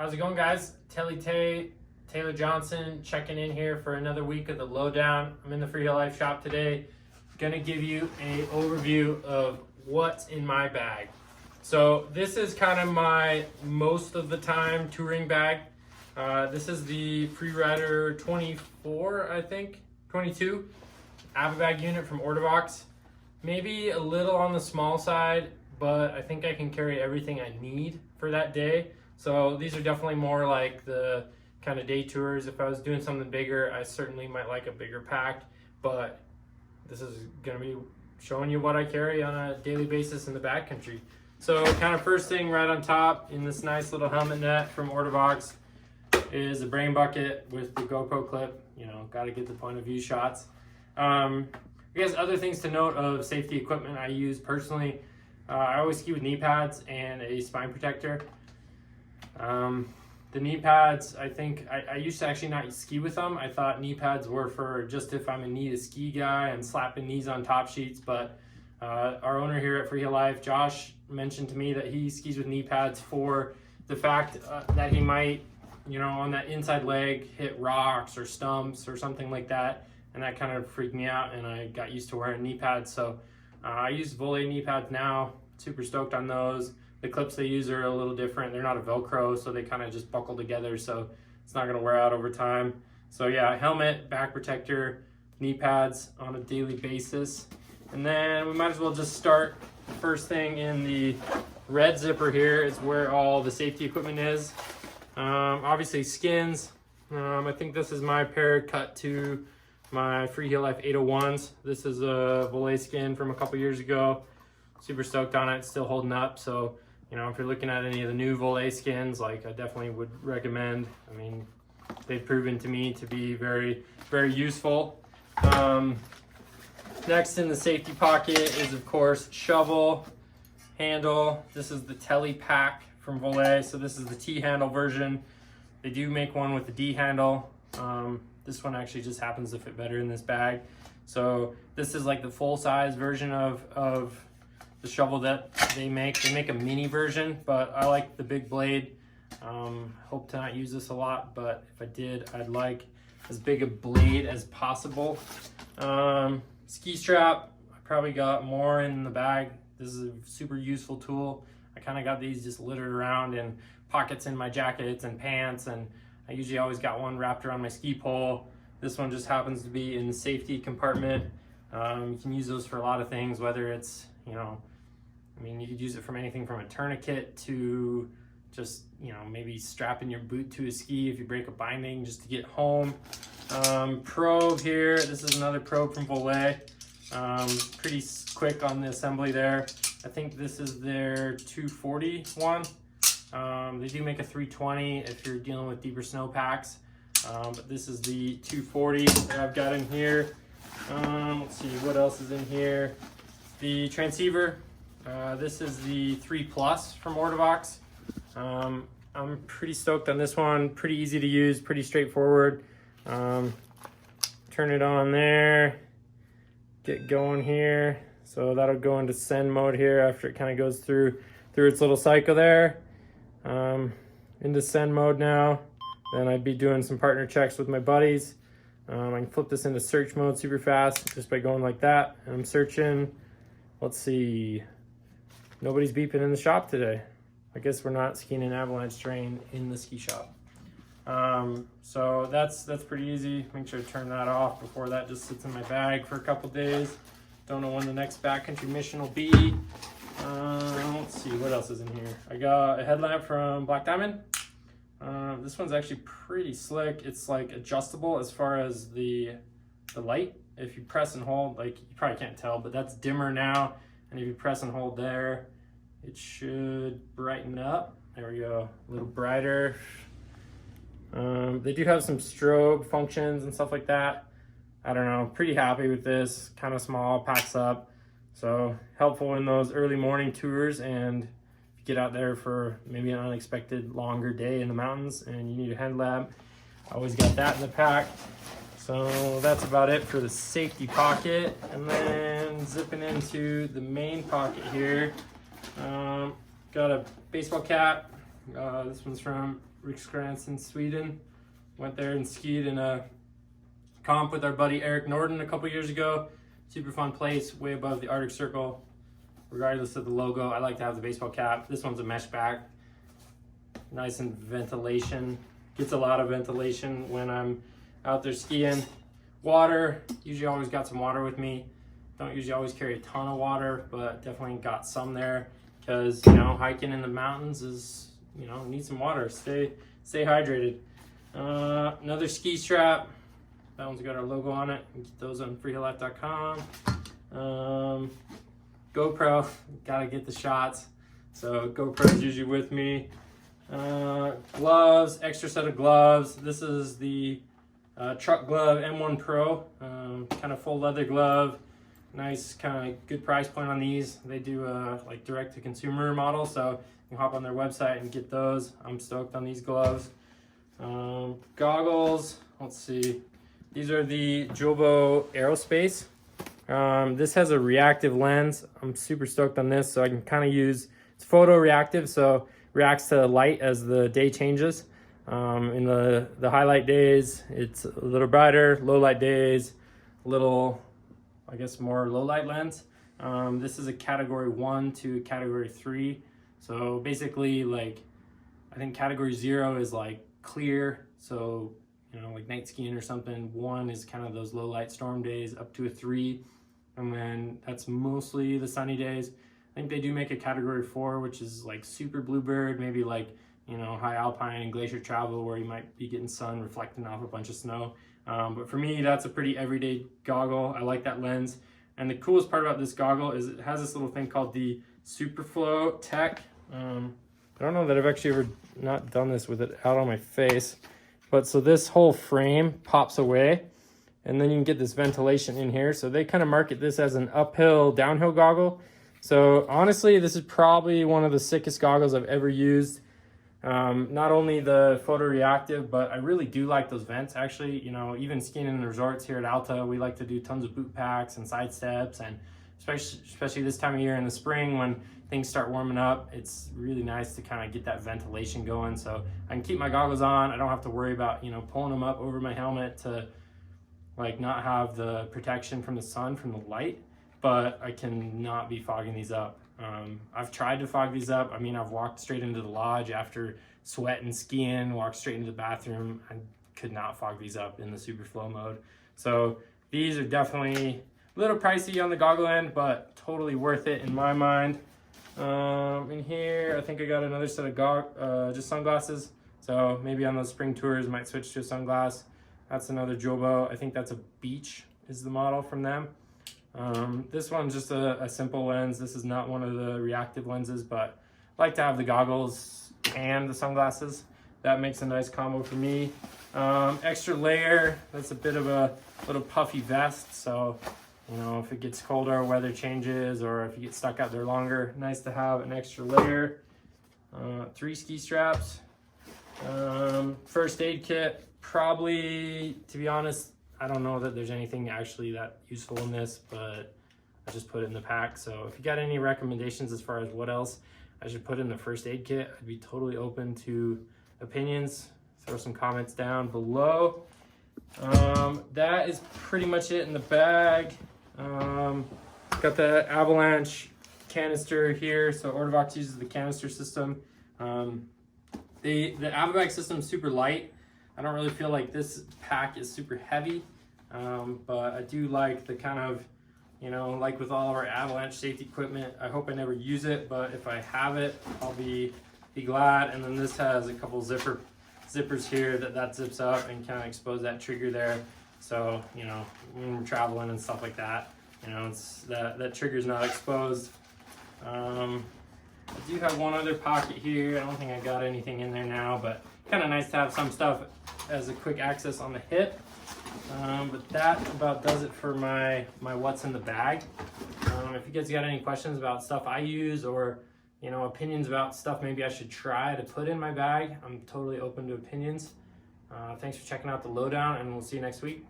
How's it going, guys? Taylor Johnson checking in here for another week of the Lowdown. I'm in the Freeheel Life shop today. Gonna give you an overview of what's in my bag. So this is kind of my most of the time touring bag. This is the Freerider 24, I think, 22 AVABAG unit from Ortovox. Maybe a little on the small side, but I think I can carry everything I need for that day. So these are definitely more like the kind of day tours. If I was doing something bigger, I certainly might like a bigger pack, but this is gonna be showing you what I carry on a daily basis in the backcountry. So kind of first thing right on top in this nice little helmet net from Ortovox is a brain bucket with the GoPro clip. You know, got to get the point of view shots. I guess other things to note of safety equipment I use personally, I always ski with knee pads and a spine protector. The knee pads, I think, I used to actually not ski with them. I thought knee pads were for just if I'm a knee to ski guy and slapping knees on top sheets, but our owner here at Freeheel Life, Josh, mentioned to me that he skis with knee pads for the fact that he might, you know, on that inside leg hit rocks or stumps or something like that, and that kind of freaked me out, and I got used to wearing knee pads. So I use voile knee pads now. Super stoked on those. The clips they use are a little different. They're not a Velcro, so they kind of just buckle together, so it's not gonna wear out over time. So yeah, helmet, back protector, knee pads on a daily basis. And then we might as well just start. The first thing in the red zipper here is where all the safety equipment is. Obviously skins. I think this is my pair cut to my Freeheel Life 801s. This is a voile skin from a couple years ago. Super stoked on it. It's still holding up. So, you know, if you're looking at any of the new voile skins, like, I definitely would recommend. I mean, they've proven to me to be very, very useful. Next in the safety pocket is, of course, shovel, handle. This is the tele pack from voile. So this is the T handle version. They do make one with the D handle. This one actually just happens to fit better in this bag. So this is like the full size version of the shovel that they make. They make a mini version, but I like the big blade. Hope to not use this a lot, but if I did, I'd like as big a blade as possible. Ski strap, I probably got more in the bag. This is a super useful tool. I kind of got these just littered around in pockets in my jackets and pants, and I usually always got one wrapped around my ski pole. This one just happens to be in the safety compartment. You can use those for a lot of things, whether it's, you know, I mean, you could use it from anything from a tourniquet to just, you know, maybe strapping your boot to a ski if you break a binding just to get home. Probe here, this is another probe from voile. Pretty quick on the assembly there. I think this is their 240 one. They do make a 320 if you're dealing with deeper snow packs, but this is the 240 that I've got in here. Let's see what else is in here. The transceiver. This is the 3+ from Ortovox. I'm pretty stoked on this one. Pretty easy to use, pretty straightforward. Turn it on there, get going here. So that'll go into send mode here after it kind of goes through its little cycle there. Into send mode now. Then I'd be doing some partner checks with my buddies. I can flip this into search mode super fast just by going like that. And I'm searching. Let's see. Nobody's beeping in the shop today. I guess we're not skiing an Avalanche terrain in the ski shop. So that's pretty easy. Make sure to turn that off before that just sits in my bag for a couple days. Don't know when the next backcountry mission will be. Let's see what else is in here. I got a headlamp from Black Diamond. This one's actually pretty slick. It's like adjustable as far as the light. If you press and hold, like, you probably can't tell, but that's dimmer now. And if you press and hold there, it should brighten up. There we go, a little brighter. They do have some strobe functions and stuff like that. I don't know, pretty happy with this. Kind of small, packs up. So helpful in those early morning tours, and if you get out there for maybe an unexpected longer day in the mountains and you need a headlamp, I always got that in the pack. So that's about it for the safety pocket. And then zipping into the main pocket here, got a baseball cap. This one's from Riksgränsen, Sweden. Went there and skied in a comp with our buddy Eric Norden a couple years ago. Super fun place, way above the Arctic Circle. Regardless of the logo, I like to have the baseball cap. This one's a mesh back. Nice and ventilation. Gets a lot of ventilation when I'm out there skiing. Water, usually always got some water with me. Don't usually always carry a ton of water, but definitely got some there because, you know, hiking in the mountains is, you know, need some water. Stay hydrated. Another ski strap. That one's got our logo on it. You can get those on freeheellife.com. GoPro, gotta get the shots. So GoPro's usually with me. Gloves, extra set of gloves. This is the truck glove M1 Pro, kind of full leather glove. Nice, kind of good price point on these. They do like direct to consumer model, so you can hop on their website and get those. I'm stoked on these gloves. Goggles, let's see. These are the Julbo Aerospace. This has a reactive lens. I'm super stoked on this, so I can kind of use, it's photo reactive, so reacts to light as the day changes. In the highlight days, it's a little brighter. Low light days, a little, I guess, more low light lens. This is a category 1 to category 3. So basically, like, I think category 0 is like clear. So, you know, like night skiing or something. 1 is kind of those low light storm days, up to a 3. And then that's mostly the sunny days. I think they do make a category 4, which is like super bluebird, maybe like, you know, high alpine and glacier travel where you might be getting sun reflecting off a bunch of snow. But for me, that's a pretty everyday goggle. I like that lens. And the coolest part about this goggle is it has this little thing called the Superflow Tech. I don't know that I've actually ever not done this with it out on my face. But so this whole frame pops away and then you can get this ventilation in here. So they kind of market this as an uphill, downhill goggle. So honestly, this is probably one of the sickest goggles I've ever used. Not only the photoreactive, but I really do like those vents. Actually, you know, even skiing in the resorts here at Alta, we like to do tons of boot packs and side steps, and especially this time of year in the spring when things start warming up, it's really nice to kind of get that ventilation going. So I can keep my goggles on. I don't have to worry about, you know, pulling them up over my helmet to like not have the protection from the sun, from the light, but I can not be fogging these up. I've tried to fog these up. I mean, I've walked straight into the lodge after sweat and skiing, walked straight into the bathroom. I could not fog these up in the super flow mode. So these are definitely a little pricey on the goggle end, but totally worth it in my mind. In here, I think I got another set of just sunglasses. So maybe on those spring tours, might switch to a sunglass. That's another Julbo. I think that's a Beach is the model from them. This one's just a simple lens. This is not one of the reactive lenses, but I like to have the goggles and the sunglasses. That makes a nice combo for me. Extra layer, that's a bit of a little puffy vest. So, you know, if it gets colder or weather changes, or if you get stuck out there longer, nice to have an extra layer. 3 ski straps. First aid kit, probably, to be honest, I don't know that there's anything actually that useful in this, but I just put it in the pack. So if you got any recommendations as far as what else I should put in the first aid kit, I'd be totally open to opinions. Throw some comments down below. That is pretty much it in the bag. Got the Avalanche canister here. So Ortovox uses the canister system. The AVABAG system is super light. I don't really feel like this pack is super heavy, but I do like the kind of, you know, like with all of our Avalanche safety equipment, I hope I never use it, but if I have it, I'll be glad. And then this has a couple zippers here that zips up and kind of expose that trigger there. So, you know, when we're traveling and stuff like that, you know, it's that trigger's not exposed. I do have one other pocket here. I don't think I got anything in there now, but kind of nice to have some stuff as a quick access on the hip. But that about does it for my what's in the bag. If you guys got any questions about stuff I use, or, you know, opinions about stuff maybe I should try to put in my bag, I'm totally open to opinions. Thanks for checking out the Lowdown, and we'll see you next week.